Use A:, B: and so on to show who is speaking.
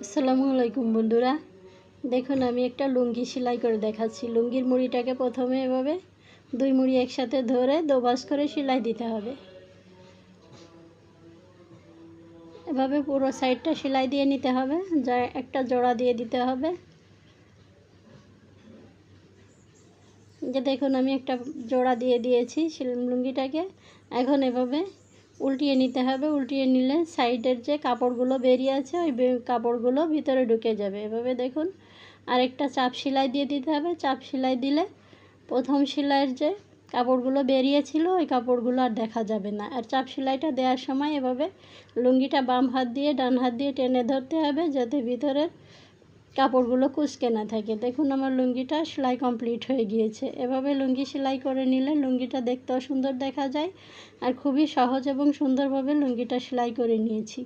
A: আসসালামু আলাইকুম বন্ধুরা, দেখুন আমি একটা লুঙ্গি সেলাই করে দেখাচ্ছি। লুঙ্গির মুড়িটাকে প্রথমে এভাবে দুই মুড়ি একসাথে ধরে দোবাস করে সেলাই দিতে হবে। এভাবে পুরো সাইডটা সেলাই দিয়ে নিতে হবে, যা একটা জোড়া দিয়ে দিতে হবে। যে দেখুন আমি একটা জোড়া দিয়ে দিয়েছি লুঙ্গিটাকে। এখন এভাবে উল্টিয়ে নিতে হবে। উল্টিয়ে নিলে সাইডের যে কাপড়গুলো বেরিয়ে আছে ওই কাপড়গুলো ভিতরে ঢুকে যাবে। এভাবে দেখুন আরেকটা চাপ সেলাই দিয়ে দিতে হবে। চাপ সেলাই দিলে প্রথম সেলাইয়ের যে কাপড়গুলো বেরিয়েছিল ওই কাপড়গুলো আর দেখা যাবে না। আর চাপ সেলাইটা দেওয়ার সময় এভাবে লুঙ্গিটা বাম হাত দিয়ে ডান হাত দিয়ে টেনে ধরতে হবে, যাতে ভিতরের কাপড়গুলো কুঁচকে না থাকে। দেখুন আমার লুঙ্গিটা সেলাই কমপ্লিট হয়ে গিয়েছে। এভাবে লুঙ্গি সেলাই করে নিলে লুঙ্গিটা দেখতেও সুন্দর দেখা যায়। আর খুবই সহজ এবং সুন্দরভাবে লুঙ্গিটা সেলাই করে নিয়েছি।